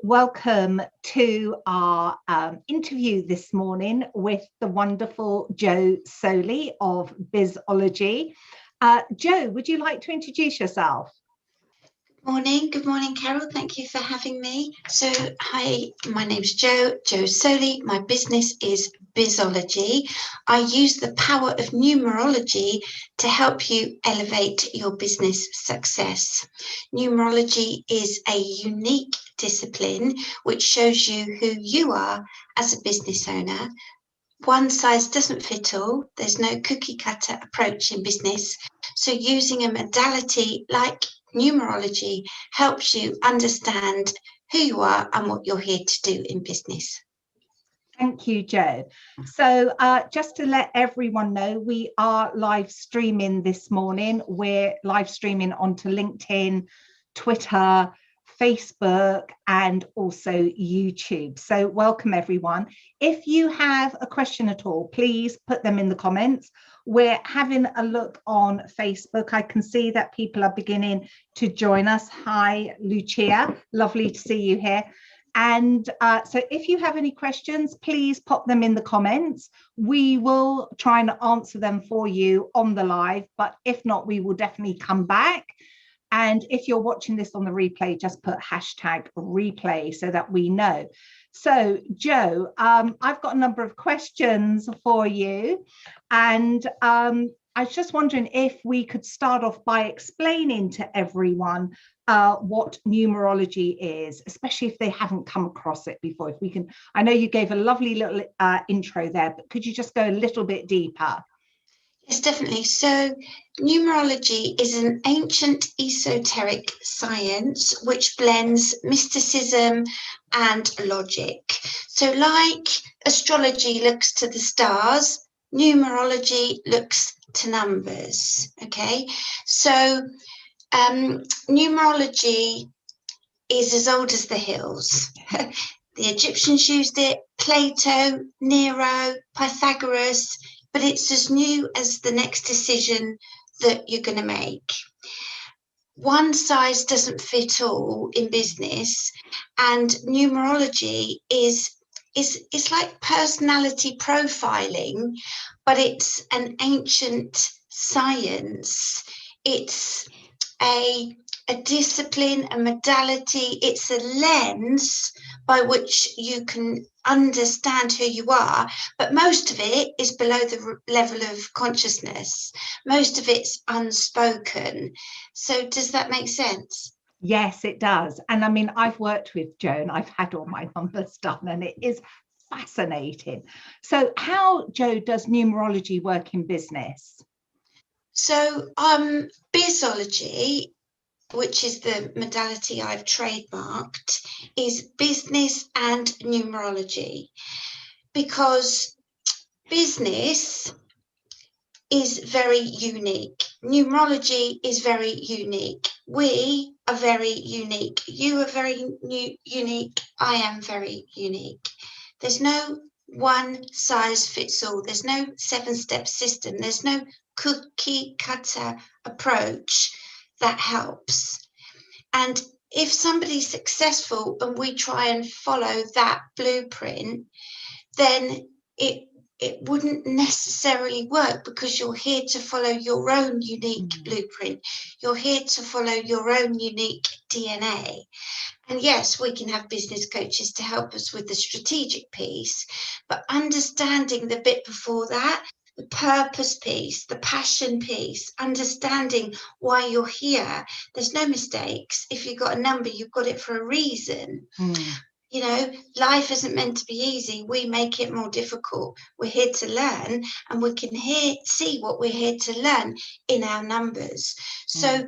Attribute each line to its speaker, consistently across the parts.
Speaker 1: Welcome to our interview this morning with the wonderful Jo Soley of Bizology. Jo, would you like to introduce yourself?
Speaker 2: Good morning, Carole. Thank you for having me. So, hi, my name's Jo Soley. My business is Bizology. I use the power of numerology to help you elevate your business success. Numerology is a unique discipline which shows you who you are as a business owner. One size doesn't fit all. There's no cookie cutter approach in business. So using a modality like numerology helps you understand who you are and what you're here to do in business.
Speaker 1: Thank you, Jo. So just to let everyone know, we are live streaming this morning. We're live streaming onto LinkedIn, Twitter, Facebook, and also YouTube. So welcome, everyone. If you have a question at all, please put them in the comments. We're having a look on Facebook. I can see that people are beginning to join us. Hi, Lucia. Lovely to see you here. And so if you have any questions, please pop them in the comments. We will try and answer them for you on the live, but if not, we will definitely come back. And if you're watching this on the replay, just put hashtag replay so that we know. So, Jo, I've got a number of questions for you. And I was just wondering if we could start off by explaining to everyone what numerology is, especially if they haven't come across it before. If we can, I know you gave a lovely little intro there, but could you just go a little bit deeper?
Speaker 2: Yes, definitely. So numerology is an ancient esoteric science which blends mysticism and logic. So like astrology looks to the stars, numerology looks to numbers. Okay, so numerology is as old as the hills. The Egyptians used it, Plato, Nero, Pythagoras, but it's as new as the next decision that you're going to make. One size doesn't fit all in business, and numerology is like personality profiling, but it's an ancient science. It's a discipline, a modality. It's a lens by which you can understand who you are, but most of it is below the level of consciousness. Most of it's unspoken. So does that make sense?
Speaker 1: Yes, it does. And I mean, I've worked with Jo and I've had all my numbers done, and it is fascinating. So how, Jo, does numerology work in business?
Speaker 2: So Bizology, which is the modality I've trademarked, is business and numerology, because business is very unique. Numerology is very unique. We are very unique. You are very unique. I am very unique. There's no one size fits all. There's no 7-step system. There's no cookie cutter approach that helps. And if somebody's successful and we try and follow that blueprint, then it wouldn't necessarily work, because you're here to follow your own unique blueprint. You're here to follow your own unique DNA. And yes, we can have business coaches to help us with the strategic piece, but understanding the bit before that, the purpose piece, the passion piece, understanding why you're here. There's no mistakes. If you've got a number, you've got it for a reason. You know, life isn't meant to be easy. We make it more difficult. We're here to learn, and we can see what we're here to learn in our numbers. So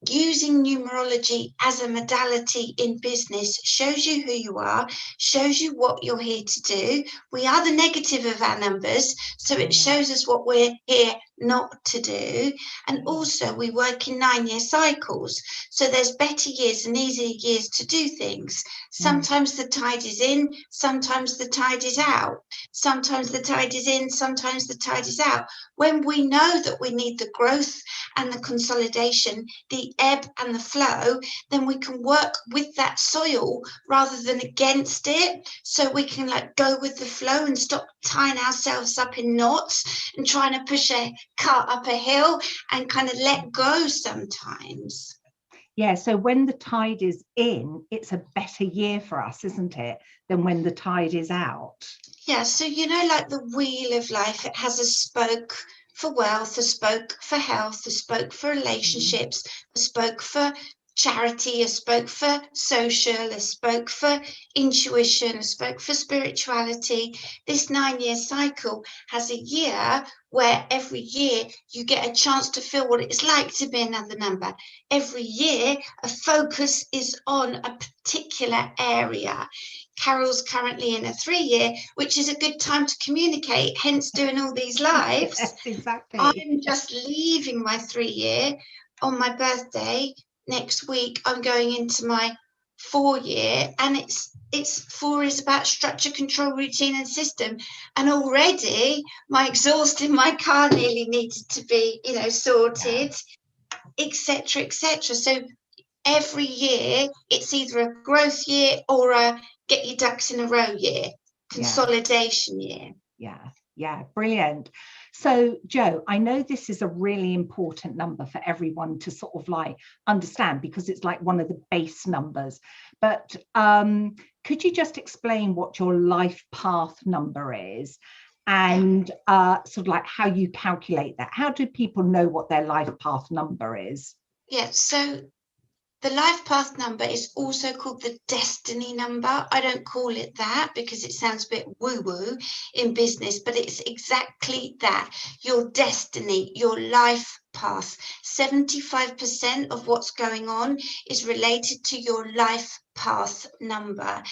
Speaker 2: using numerology as a modality in business shows you who you are, shows you what you're here to do. We are the negative of our numbers, so it shows us what we're here not to do. And also we work in 9-year cycles. So there's better years and easier years to do things. Sometimes the tide is in, sometimes the tide is out. Sometimes the tide is in, sometimes the tide is out. When we know that we need the growth and the consolidation, the ebb and the flow, then we can work with that soil rather than against it. So we can like go with the flow and stop tying ourselves up in knots and trying to push a cart up a hill, and kind of let go sometimes.
Speaker 1: Yeah, so when the tide is in, it's a better year for us, isn't it, than when the tide is out?
Speaker 2: Yeah, so you know, like the wheel of life, it has a spoke for wealth, a spoke for health, a spoke for relationships, a spoke for charity, a spoke for social, a spoke for intuition, a spoke for spirituality. This 9-year cycle has a year where every year you get a chance to feel what it's like to be another number. Every year a focus is on a particular area. Carole's currently in a 3-year, which is a good time to communicate, hence doing all these lives.
Speaker 1: Yes, exactly.
Speaker 2: I'm just leaving my 3-year on my birthday. Next week, I'm going into my 4-year, and it's 4 is about structure, control, routine, and system. And already my exhaust in my car nearly needed to be, sorted, etc., etc. So every year it's either a growth year or a get your ducks in a row year, consolidation year.
Speaker 1: Yeah, brilliant. So Jo, I know this is a really important number for everyone to sort of like understand, because it's like one of the base numbers, but could you just explain what your life path number is, and sort of like how you calculate that? How do people know what their life path number is?
Speaker 2: Yeah, so the life path number is also called the destiny number. I don't call it that because it sounds a bit woo-woo in business, but it's exactly that. Your destiny, your life path. 75% of what's going on is related to your life path number.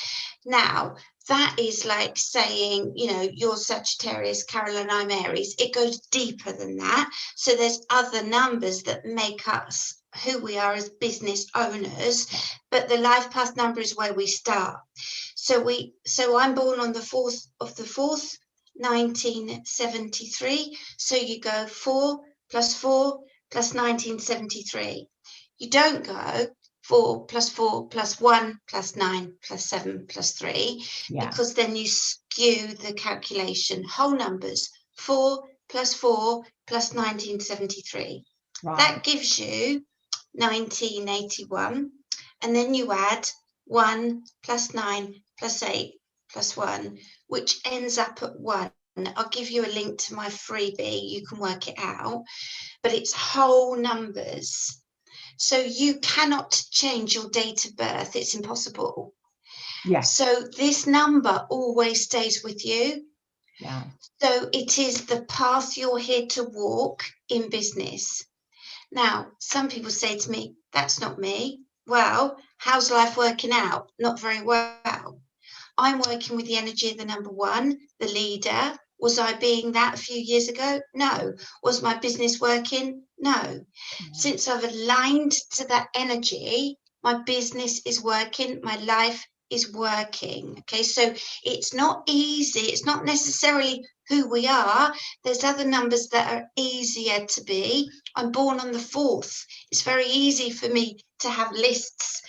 Speaker 2: Now, that is like saying, you're Sagittarius, Carole, and I'm Aries. It goes deeper than that. So there's other numbers that make us who we are as business owners, but the life path number is where we start. So I'm born on the 4th of the 4th, 1973. So you go 4 plus 4 plus 1973. You don't go 4 plus 4 plus 1 plus 9 plus 7 plus 3, because then you skew the calculation. Whole numbers, 4 plus 4 plus 1973. Right. That gives you 1981, and then you add 1 plus 9 plus 8 plus 1, which ends up at 1. I'll give you a link to my freebie, you can work it out, but it's whole numbers. So you cannot change your date of birth, it's impossible. So this number always stays with you. So it is the path you're here to walk in business. Now, some people say to me, that's not me. Well, how's life working out? Not very well. I'm working with the energy of the number 1, the leader. Was I being that a few years ago? No. Was my business working? No. Since I've aligned to that energy, my business is working, my life is working. Okay, so it's not easy. It's not necessarily who we are. There's other numbers that are easier to be. I'm born on the 4th. It's very easy for me to have lists,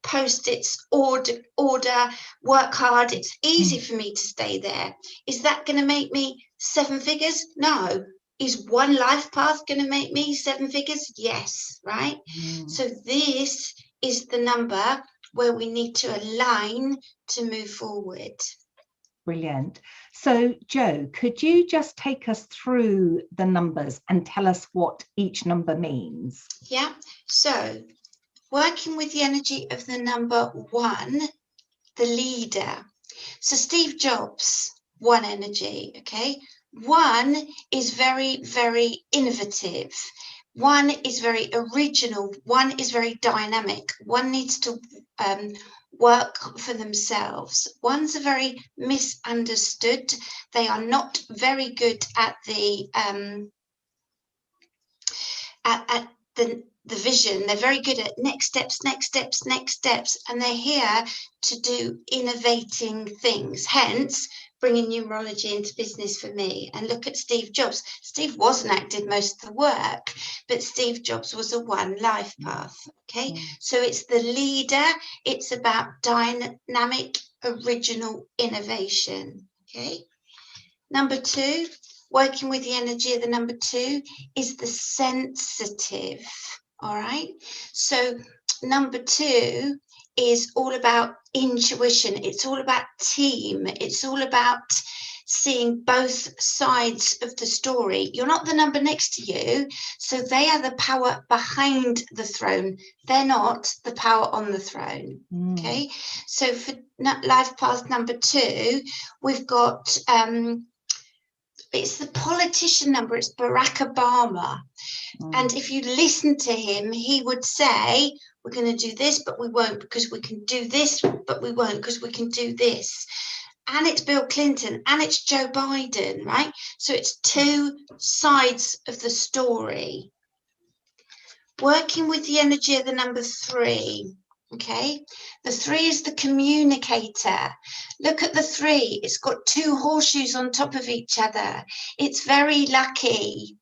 Speaker 2: post-its, order, work hard. It's easy for me to stay there. Is that going to make me 7 figures? No. Is one life path going to make me 7 figures? Yes, right? So this is the number where we need to align to move forward.
Speaker 1: Brilliant. So Jo, could you just take us through the numbers and tell us what each number means?
Speaker 2: Yeah, so working with the energy of the number 1, the leader. So Steve Jobs, 1 energy, okay? 1 is very, very innovative. 1 is very original. 1 is very dynamic. 1 needs to work for themselves. 1s are very misunderstood. They are not very good at the at the vision. They're very good at next steps, next steps, next steps, and they're here to do innovating things. Hence, bringing numerology into business for me. And look at Steve Jobs. Steve wasn't acted most of the work, but Steve Jobs was a one life path. Okay, so it's the leader. It's about dynamic, original innovation. Okay, number 2, working with the energy of the number 2 is the sensitive. All right, so number 2 is all about intuition. It's all about team. It's all about seeing both sides of the story. You're not the number next to you, so they are the power behind the throne. They're not the power on the throne. Okay, so for life path number 2, we've got it's the politician number. It's Barack Obama. And if you listen to him, he would say, we're going to do this, but we won't, because we can do this, but we won't, because we can do this. And it's Bill Clinton, and it's Joe Biden, right? So it's 2 sides of the story. Working with the energy of the number 3. Okay, the 3 is the communicator. Look at the 3. It's got 2 horseshoes on top of each other. It's very lucky.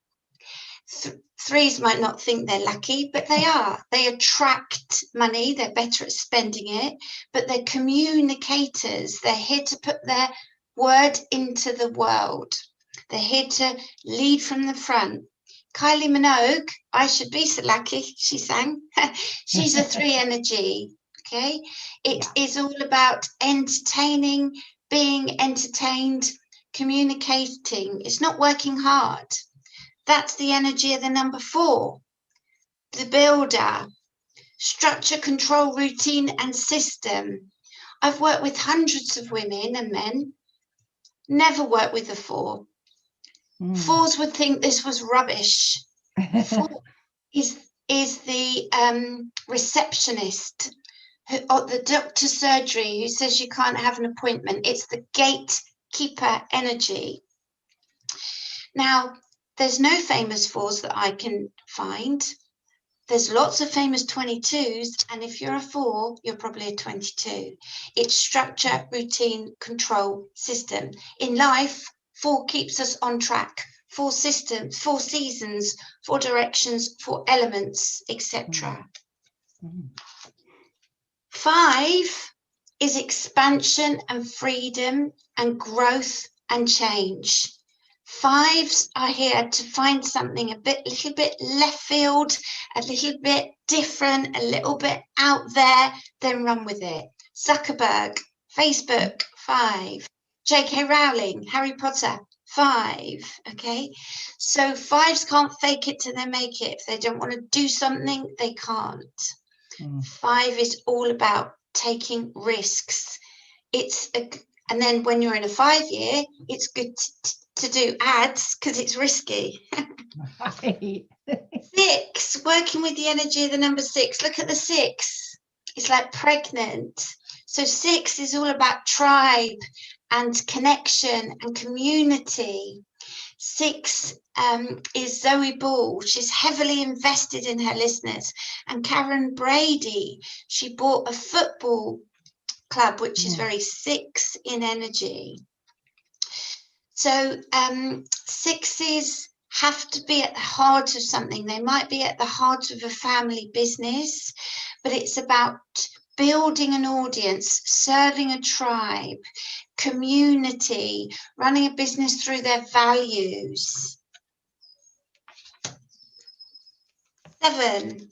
Speaker 2: 3s might not think they're lucky, but they are. They attract money. They're better at spending it, but they're communicators. They're here to put their word into the world. They're here to lead from the front. Kylie Minogue, I should be so lucky, she sang. She's a 3 energy, okay? It is all about entertaining, being entertained, communicating. It's not working hard. That's the energy of the number 4, the builder. Structure, control, routine, and system. I've worked with hundreds of women and men, never worked with a 4. 4s would think this was rubbish. 4 is the receptionist at the doctor's surgery who says you can't have an appointment. It's the gatekeeper energy. Now, there's no famous 4s that I can find. There's lots of famous 22s, and if you're a 4, you're probably a 22. It's structure, routine, control, system. In life, 4 keeps us on track. 4 systems, 4 seasons, 4 directions, 4 elements, etc. 5 is expansion and freedom and growth and change. 5s are here to find something little bit left field, a little bit different, a little bit out there, then run with it. Zuckerberg, Facebook, 5. J.K. Rowling, Harry Potter, 5. Okay, so 5s can't fake it till they make it. If they don't want to do something, they can't. 5 is all about taking risks. And then when you're in a 5 year, it's good to do ads because it's risky. 6, working with the energy of the number 6. Look at the 6. It's like pregnant. So 6 is all about tribe and connection and community. 6 is Zoe Ball. She's heavily invested in her listeners. And Karen Brady, she bought a football club, which is very 6 in energy. So 6s have to be at the heart of something. They might be at the heart of a family business, but it's about building an audience, serving a tribe, community, running a business through their values. 7.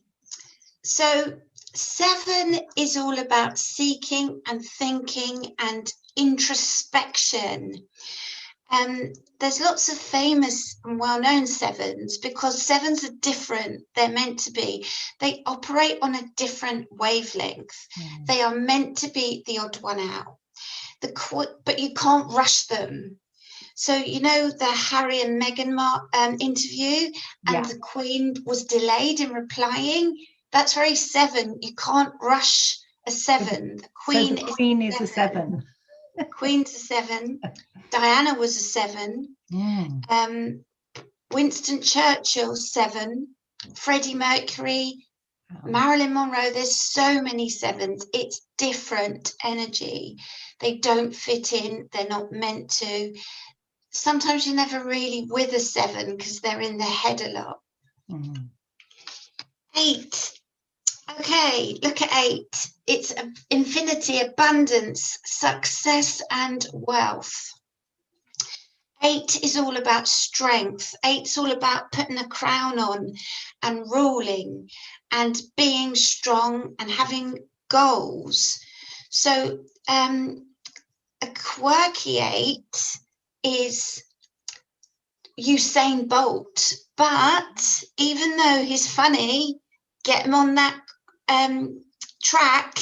Speaker 2: So 7 is all about seeking and thinking and introspection. There's lots of famous and well-known 7s because 7s are different. They're meant to be. They operate on a different wavelength. They are meant to be the odd one out. But you can't rush them. So, you know, the Harry and Meghan interview, and the Queen was delayed in replying. That's very 7. You can't rush a 7. The Queen,
Speaker 1: is a 7.
Speaker 2: Queen's a 7. Diana was a 7. Winston Churchill, 7. Freddie Mercury, Marilyn Monroe. There's so many sevens. It's different energy. They don't fit in. They're not meant to. Sometimes you're never really with a seven because they're in their head a lot. 8. Okay, look at 8. It's infinity, abundance, success, and wealth. 8 is all about strength. 8's all about putting a crown on and ruling and being strong and having goals. So a quirky 8 is Usain Bolt, but even though he's funny, get him on that track.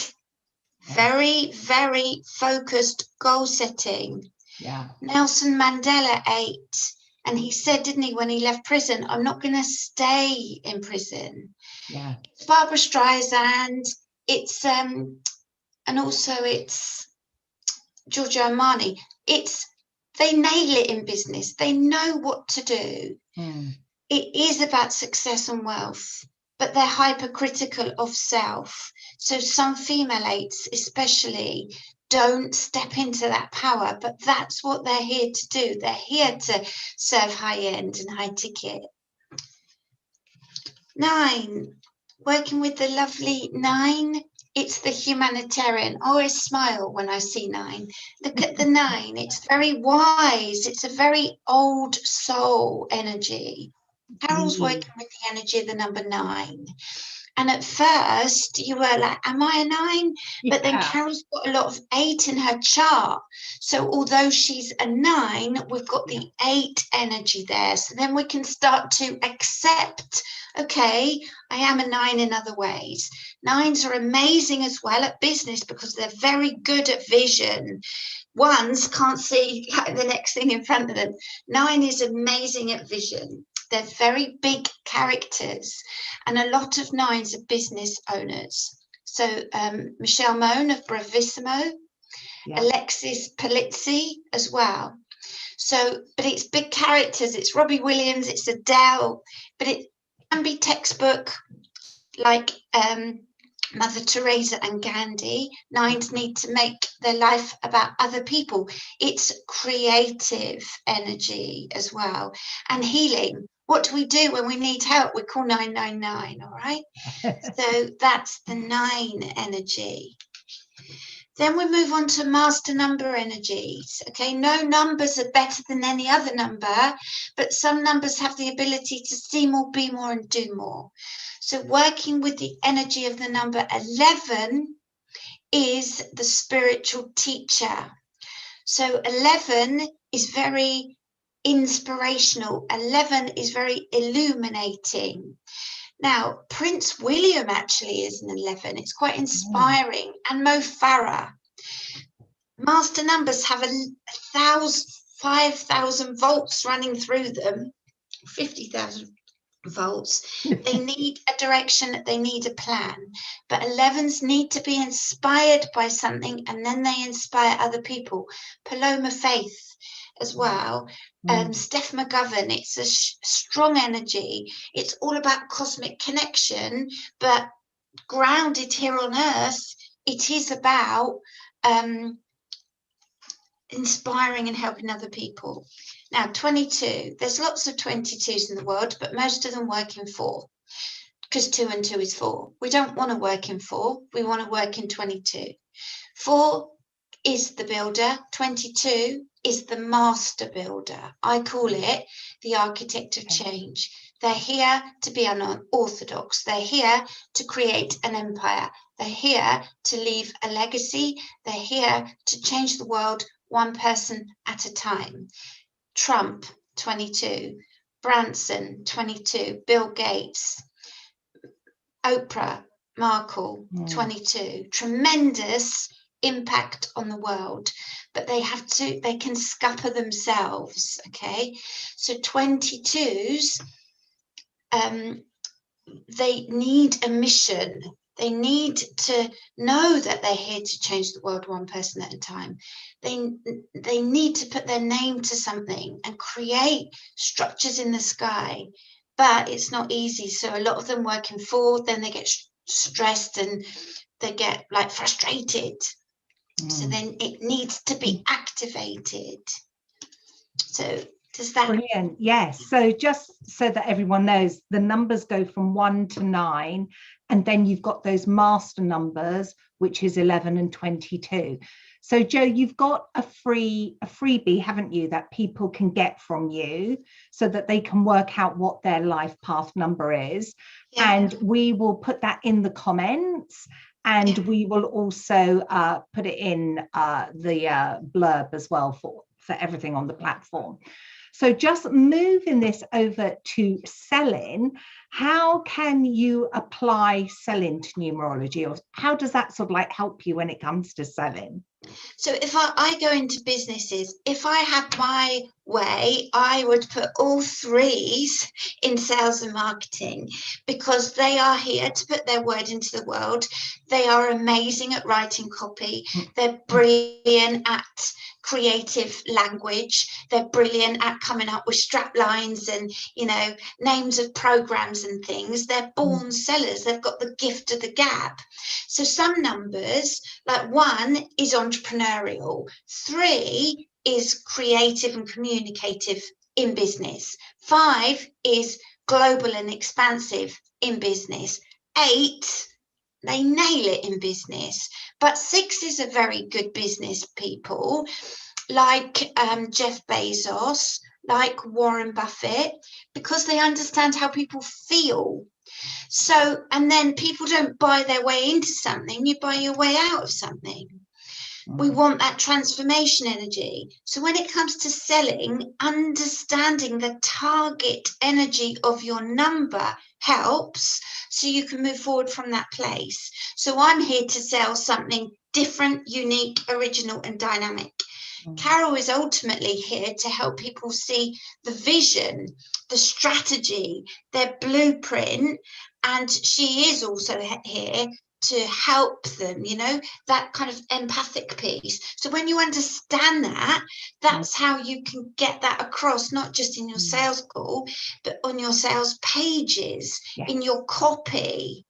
Speaker 2: Very, very focused goal setting.
Speaker 1: Yeah.
Speaker 2: Nelson Mandela 8, and he said, didn't he, when he left prison, I'm not going to stay in prison.
Speaker 1: Yeah.
Speaker 2: It's Barbara Streisand. It's and also it's Giorgio Armani. They nail it in business. They know what to do. It is about success and wealth, but they're hypercritical of self. So some female 8s especially don't step into that power, but that's what they're here to do. They're here to serve high end and high ticket. 9, working with the lovely 9. It's the humanitarian. I always smile when I see 9. Look at the 9. It's very wise. It's a very old soul energy. Carole's working with the energy of the number 9. And at first you were like, am I a 9? But then Carole's got a lot of 8 in her chart. So although she's a 9, we've got the 8 energy there. So then we can start to accept, okay, I am a 9 in other ways. 9s are amazing as well at business because they're very good at vision. 1s can't see the next thing in front of them. 9 is amazing at vision. They're very big characters, and a lot of 9s are business owners. So Michelle Mone of Bravissimo, Alexis Polizzi as well. So, but it's big characters. It's Robbie Williams, it's Adele, but it can be textbook like Mother Teresa and Gandhi. 9s need to make their life about other people. It's creative energy as well, and healing. What do we do when we need help? We call 999, all right? So that's the 9 energy. Then we move on to master number energies. Okay, no numbers are better than any other number, but some numbers have the ability to see more, be more, and do more. So working with the energy of the number 11 is the spiritual teacher. So 11 is very inspirational. 11 is very illuminating. Now, Prince William actually is an 11. It's quite inspiring. And Mo Farah. Master numbers have 5,000 volts running through them, 50,000 volts. They need a direction, they need a plan. But 11s need to be inspired by something, and then they inspire other people. Paloma Faith as well. Steph McGovern, it's a strong energy. It's all about cosmic connection, but grounded here on earth, it is about inspiring and helping other people. Now, 22, there's lots of 22s in the world, but most of them work in 4, because 2 and 2 is 4. We don't want to work in 4, we want to work in 22. 4 is the builder, 22 is the master builder. I call it the architect of change. They're here to be unorthodox. They're here to create an empire. They're here to leave a legacy. They're here to change the world one person at a time. Trump, 22. Branson, 22. Bill Gates. Oprah, Markle, 22. Tremendous impact on the world, but they can scupper themselves. Okay, so 22s, they need a mission. They need to know that they're here to change the world one person at a time. They need to put their name to something and create structures in the sky. but it's not easy. So a lot of them work in 4, then they get stressed and they get like frustrated. So then it needs to be activated. So does that?
Speaker 1: Brilliant. Yes. So just so that everyone knows, the numbers go from 1 to 9, and then you've got those master numbers, which is 11 and 22. So Jo, you've got a freebie, haven't you, that people can get from you so that they can work out what their life path number is. Yeah. And we will put that in the comments, and we will also put it in the blurb as well for everything on the platform. So just moving this over to selling, how can you apply selling to numerology, or how does that sort of like help you when it comes to selling?
Speaker 2: So if I go into businesses, if I had my way, I would put all 3s in sales and marketing, because they are here to put their word into the world. They are amazing at writing copy. They're brilliant at creative language. They're brilliant at coming up with strap lines and, you know, names of programs and things. They're born sellers. They've got the gift of the gab. So some numbers, like 1 is entrepreneurial, 3 is creative and communicative in business, 5 is global and expansive in business, 8, they nail it in business, but 6 is a very good business people, like Jeff Bezos, like Warren Buffett, because they understand how people feel. So, and then people don't buy their way into something, you buy your way out of something. We want that transformation energy. So when it comes to selling, understanding the target energy of your number helps, so you can move forward from that place. So I'm here to sell something different, unique, original, and dynamic. Carole is ultimately here to help people see the vision, the strategy, their blueprint, and she is also here to help them, you know, that kind of empathic piece. So when you understand that, that's how you can get that across, not just in your sales call, but on your sales pages, in your copy.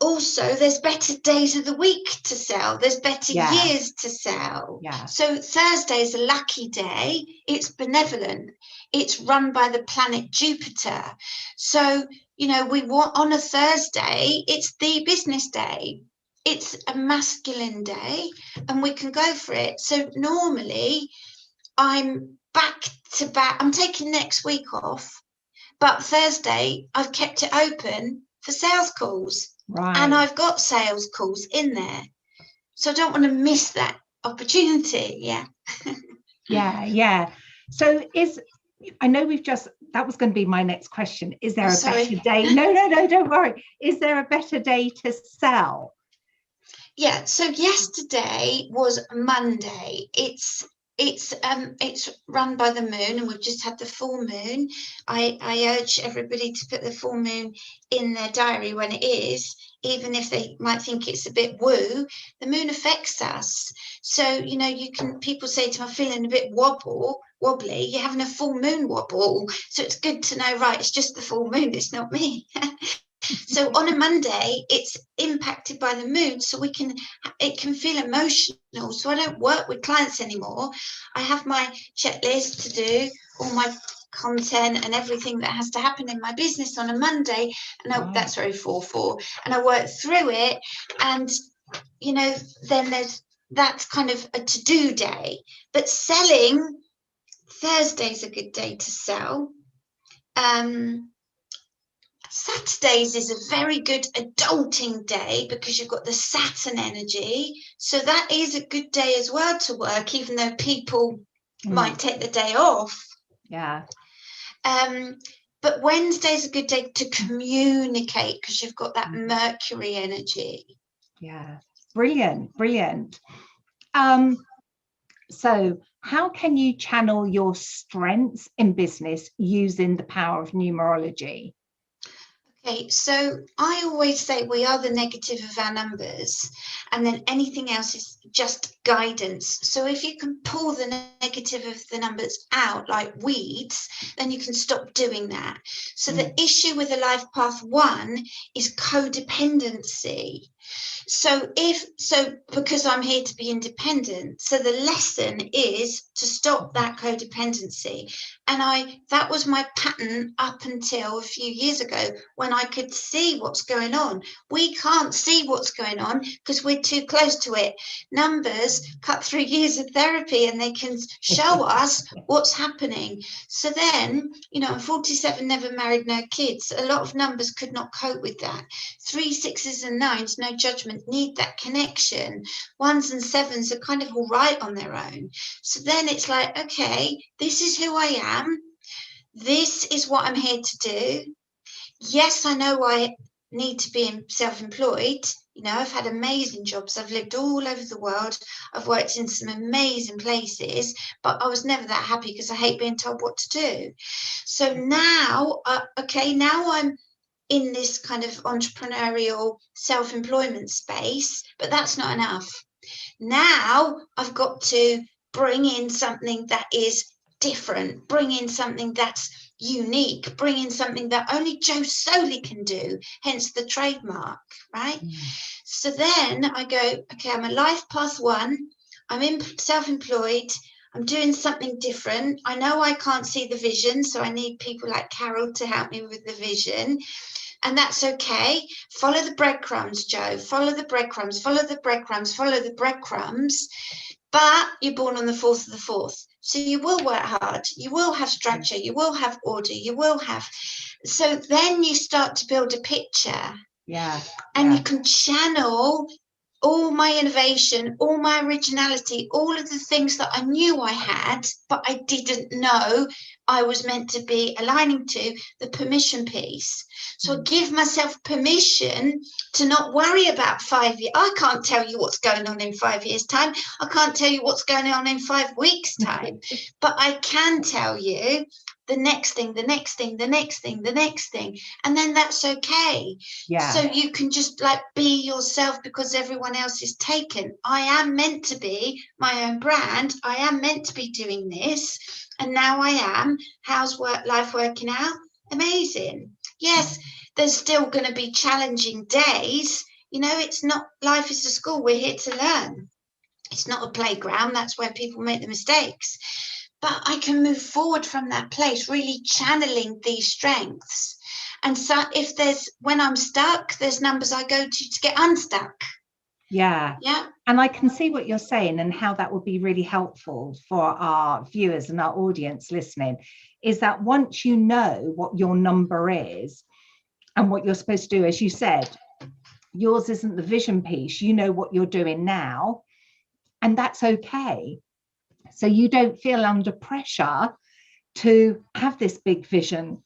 Speaker 2: Also, there's better days of the week to sell. There's better years to sell. So Thursday is a lucky day. It's benevolent. It's run by the planet Jupiter. So, you know, we want on a Thursday, it's the business day. It's a masculine day, and we can go for it. So normally I'm back to back. I'm taking next week off, but Thursday I've kept it open for sales calls. Right. And I've got sales calls in there. So I don't want to miss that opportunity. Yeah.
Speaker 1: So I know that was going to be my next question. Is there a better day? No, don't worry. Is there a better day to sell?
Speaker 2: Yeah. So yesterday was Monday. It's run by the moon, and we've just had the full moon. I urge everybody to put the full moon in their diary when it is, even if they might think it's a bit woo. The moon affects us. So, you know, people say to me, I'm feeling a bit wobbly. You're having a full moon wobble. So it's good to know, right, it's just the full moon, it's not me. So on a Monday, it's impacted by the moon, so it can feel emotional. So I don't work with clients anymore. I have my checklist to do, all my content and everything that has to happen in my business on a Monday, and that's very 4/4. And I work through it, and you know, then that's kind of a to-do day. But selling, Thursday's a good day to sell. Saturdays is a very good adulting day because you've got the Saturn energy. So that is a good day as well to work, even though people might take the day off. But Wednesday's a good day to communicate because you've got that Mercury energy.
Speaker 1: Brilliant. So how can you channel your strengths in business using the power of numerology?
Speaker 2: Okay, so I always say we are the negative of our numbers, and then anything else is just guidance. So if you can pull the negative of the numbers out like weeds, then you can stop doing that. So the issue with a life path 1 is codependency. So because I'm here to be independent, so the lesson is to stop that codependency. And that was my pattern up until a few years ago, when I could see what's going on. We can't see what's going on because we're too close to it. Numbers cut through years of therapy and they can show us what's happening. So then, I'm 47, never married, no kids. A lot of numbers could not cope with that. 3, 6s and 9s, no judgment, need that connection. 1s and 7s are kind of all right on their own. So then it's like, okay, this is who I am. This is what I'm here to do. Yes, I know I need to be self-employed. I've had amazing jobs. I've lived all over the world. I've worked in some amazing places, but I was never that happy because I hate being told what to do. So now, now I'm in this kind of entrepreneurial self-employment space, but that's not enough. Now I've got to bring in something that is different, bring in something that's unique, bring in something that only Jo Soley can do, hence the trademark, right? So then I go, okay, I'm a life path 1, I'm self-employed, I'm doing something different. I know I can't see the vision, so I need people like Carole to help me with the vision. And that's okay. Follow the breadcrumbs, Jo. Follow the breadcrumbs, follow the breadcrumbs, follow the breadcrumbs. But you're born on the 4th of the 4th. So you will work hard. You will have structure. You will have order. You will have. So then you start to build a picture.
Speaker 1: Yeah.
Speaker 2: And you can channel all my innovation, all my originality, all of the things that I knew I had, but I didn't know I was meant to be aligning to, the permission piece. So I give myself permission to not worry about 5 years. I can't tell you what's going on in 5 years' time. I can't tell you what's going on in 5 weeks' time. But I can tell you the next thing, the next thing, the next thing, the next thing. And then that's okay.
Speaker 1: Yeah.
Speaker 2: So you can just be yourself because everyone else is taken. I am meant to be my own brand. I am meant to be doing this. And now I am. How's life working out? Amazing. Yes, there's still going to be challenging days. It's not, life is a school. We're here to learn. It's not a playground. That's where people make the mistakes. But I can move forward from that place, really channeling these strengths. And so when I'm stuck, there's numbers I go to get unstuck.
Speaker 1: Yeah.
Speaker 2: Yeah.
Speaker 1: And I can see what you're saying and how that would be really helpful for our viewers and our audience listening, is that once you know what your number is and what you're supposed to do, as you said, yours isn't the vision piece, you know what you're doing now, and that's okay. So you don't feel under pressure to have this big vision,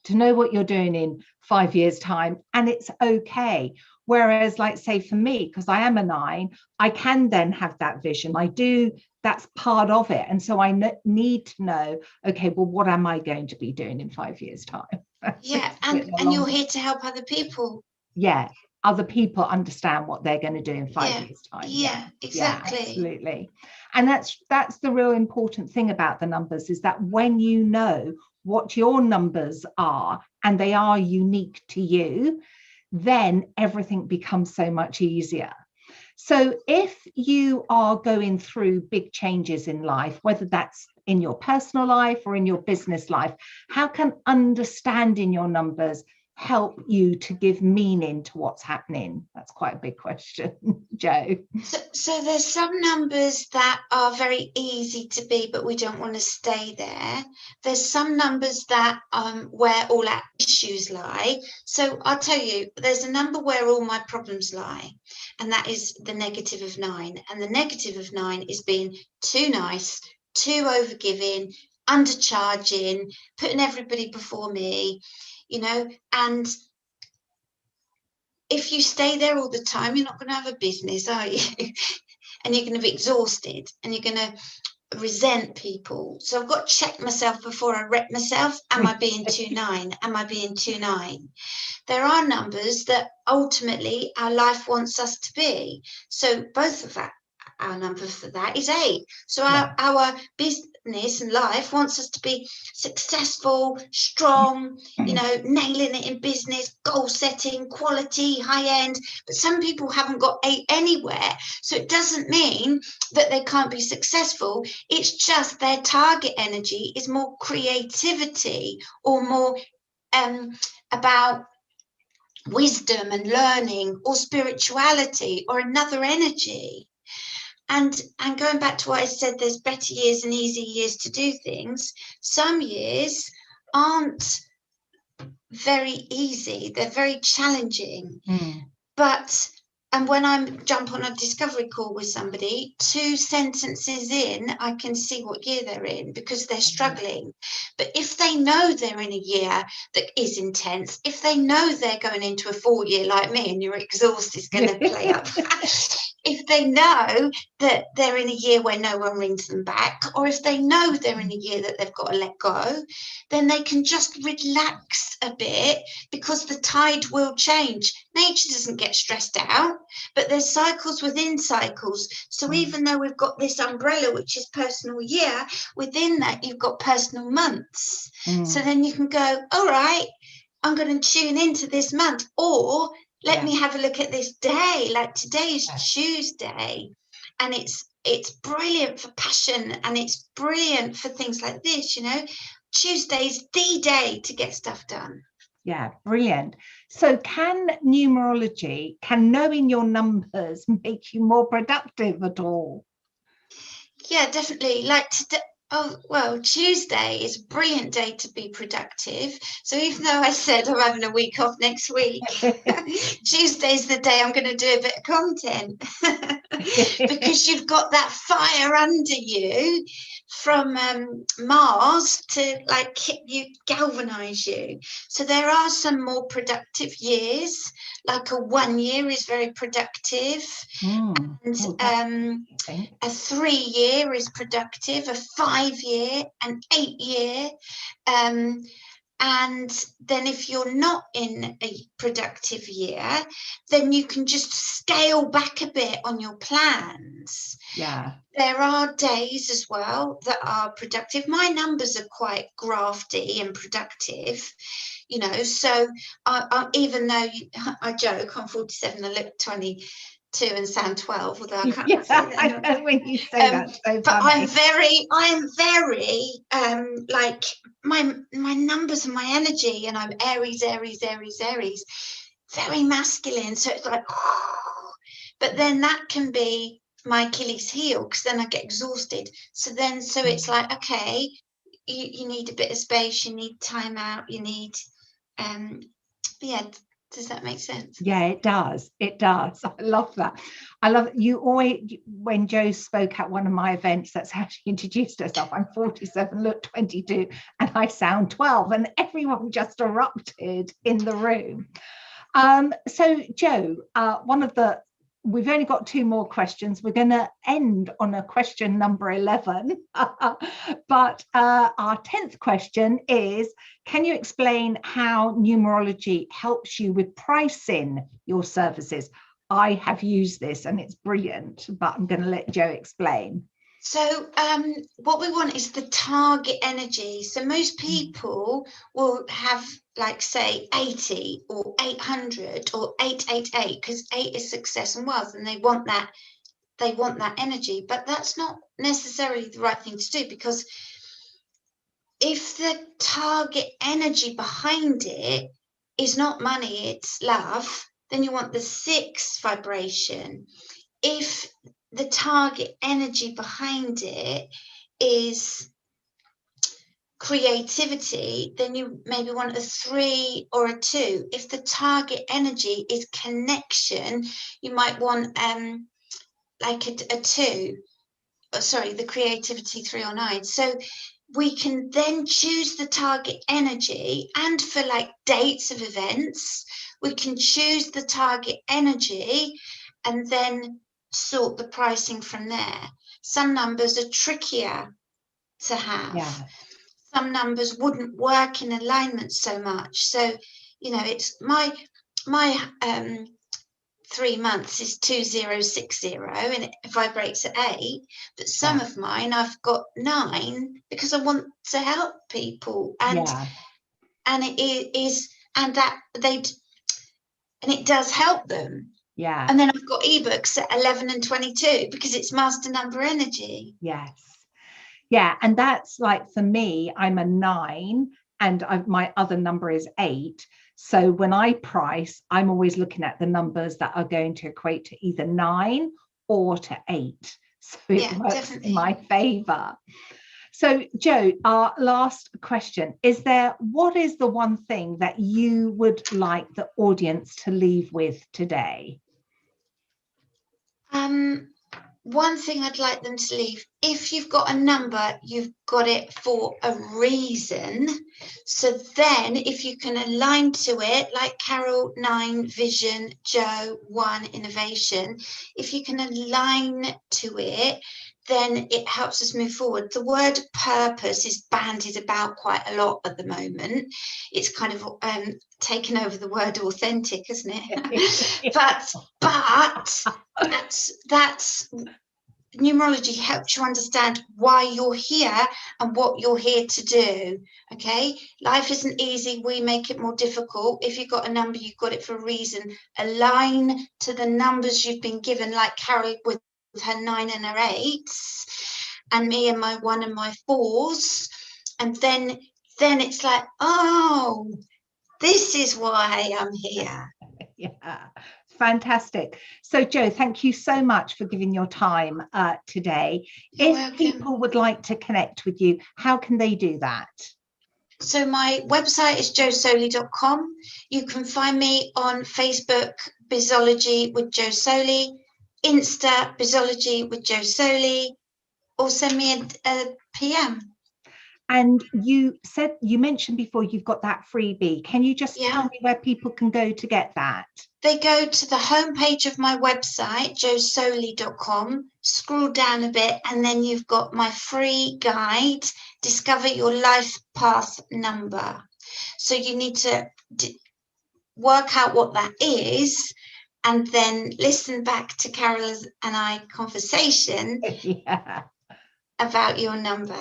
Speaker 1: to know what you're doing in 5 years' time, and it's okay. Whereas, like, say for me, because I am a 9, I can then have that vision. I do, that's part of it. And so I need to know, okay, well, what am I going to be doing in 5 years' time?
Speaker 2: Yeah, and you're here to help other people.
Speaker 1: Yeah, other people understand what they're going to do in 5 years' time.
Speaker 2: Yeah, exactly.
Speaker 1: Yeah, absolutely. And that's the real important thing about the numbers, is that when you know what your numbers are and they are unique to you, then everything becomes so much easier. So if you are going through big changes in life, whether that's in your personal life or in your business life, how can understanding your numbers help you to give meaning to what's happening? That's quite a big question, Jo.
Speaker 2: So there's some numbers that are very easy to be, but we don't want to stay there. There's some numbers that where all our issues lie. So I'll tell you, there's a number where all my problems lie, and that is the negative of 9. And the negative of 9 is being too nice, too overgiving, undercharging, putting everybody before me, and if you stay there all the time, you're not going to have a business, are you? And you're going to be exhausted, and you're going to resent people. So I've got to check myself before I wreck myself. Am I being too 9? Am I being too 9? There are numbers that ultimately our life wants us to be. So both of that, our number for that is 8. So our business and life wants us to be successful, strong, you know, nailing it in business, goal setting, quality, high end. But some people haven't got 8 anywhere. So it doesn't mean that they can't be successful. It's just their target energy is more creativity or more about wisdom and learning or spirituality or another energy. And going back to what I said, there's better years and easy years to do things. Some years aren't very easy. They're very challenging. But, and when I jump on a discovery call with somebody, 2 sentences in, I can see what year they're in because they're struggling. But if they know they're in a year that is intense, if they know they're going into a 4-year like me and your exhaust is going to play up, if they know that they're in a year where no one rings them back, or if they know they're in a year that they've got to let go, then they can just relax a bit because the tide will change. Nature doesn't get stressed out, but there's cycles within cycles. So even though we've got this umbrella, which is personal year, within that you've got personal months. So then you can go, all right, I'm going to tune into this month, or let me have a look at this day. Like today is Tuesday, and it's brilliant for passion, and it's brilliant for things like this, you know. Tuesday's the day to get stuff done.
Speaker 1: Yeah, brilliant. So can numerology, can knowing your numbers make you more productive at all?
Speaker 2: Yeah, definitely. Like today, oh, well, Tuesday is a brilliant day to be productive. So even though I said I'm having a week off next week, Tuesday's the day I'm going to do a bit of content because you've got that fire under you from Mars to like hit you, galvanize you. So there are some more productive years, like a 1 year is very productive. And a 3 year is productive, a 5 year, an 8 year. And then if you're not in a productive year, then you can just scale back a bit on your plans.
Speaker 1: Yeah.
Speaker 2: There are days as well that are productive. My numbers are quite grafty and productive, you know, so I even though I joke, I'm 47, I look 22 and sound 12, although I can't say that.
Speaker 1: I know when you say that, so
Speaker 2: but
Speaker 1: funny.
Speaker 2: I'm very like my numbers and my energy, and I'm Aries, very masculine. So it's like, but then that can be my Achilles heel because then I get exhausted. So it's like, okay, you need a bit of space, you need time out, you need yeah. Does that make sense?
Speaker 1: Yeah, it does. It does. I love that. I love you always, when Jo spoke at one of my events, that's how she introduced herself. I'm 47, look 22, and I sound 12, and everyone just erupted in the room. So Jo, we've only got 2 more questions. We're going to end on a question number 11. But our 10th question is, can you explain how numerology helps you with pricing your services? I have used this and it's brilliant, but I'm going to let Jo explain.
Speaker 2: So what we want is the target energy. So most people will have, like, say 80 or 800 or 888 because 8 is success and wealth, and they want that energy. But that's not necessarily the right thing to do, because if the target energy behind it is not money, it's love, then you want the 6 vibration. If the target energy behind it is creativity, then you maybe want a 3 or a 2. If the target energy is connection, you might want like a 2. Oh, sorry, the creativity 3 or 9. So we can then choose the target energy, and for like dates of events, we can choose the target energy and then sort the pricing from there. Some numbers are trickier to have.
Speaker 1: Yeah.
Speaker 2: Some numbers wouldn't work in alignment so much. So, you know, it's my 3 months is 2060 and it vibrates at 8, but some of mine I've got 9 because I want to help people, and it is, and that and it does help them.
Speaker 1: Yeah.
Speaker 2: And then I've got ebooks at 11 and 22 because it's master number energy.
Speaker 1: Yes. Yeah. And that's like, for me, I'm a 9 and my other number is 8. So when I price, I'm always looking at the numbers that are going to equate to either 9 or to 8. So it works definitely in my favor. So Jo, our last question, what is the one thing that you would like the audience to leave with today?
Speaker 2: One thing I'd like them to leave, if you've got a number, you've got it for a reason. So then if you can align to it, like Carole, 9, vision, Jo, 1, innovation, if you can align to it, then it helps us move forward. The word purpose is bandied about quite a lot at the moment. It's kind of taken over the word authentic, isn't it? but that's numerology helps you understand why you're here and what you're here to do. Okay, life isn't easy, we make it more difficult. If you've got a number, you've got it for a reason. Align to the numbers you've been given, like Carole with her 9 and her 8s, and me and my 1 and my 4s, and then it's like, oh, this is why I'm here.
Speaker 1: Yeah, fantastic. So Jo, thank you so much for giving your time today.
Speaker 2: You're
Speaker 1: if
Speaker 2: welcome.
Speaker 1: People would like to connect with you, how can they do that?
Speaker 2: So my website is josoley.com. You can find me on Facebook, Bizology with Jo Soley, Insta, Bizology with Jo Soley, or send me a PM.
Speaker 1: And you mentioned before you've got that freebie. Can you just tell me where people can go to get that?
Speaker 2: They go to the homepage of my website, josoley.com, scroll down a bit, and then you've got my free guide, Discover Your Life Path Number. So you need to work out what that is, and then listen back to Carole and I conversation about your number.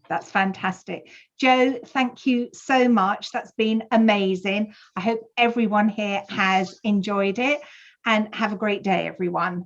Speaker 1: That's fantastic. Jo, thank you so much. That's been amazing. I hope everyone here has enjoyed it, and have a great day, everyone.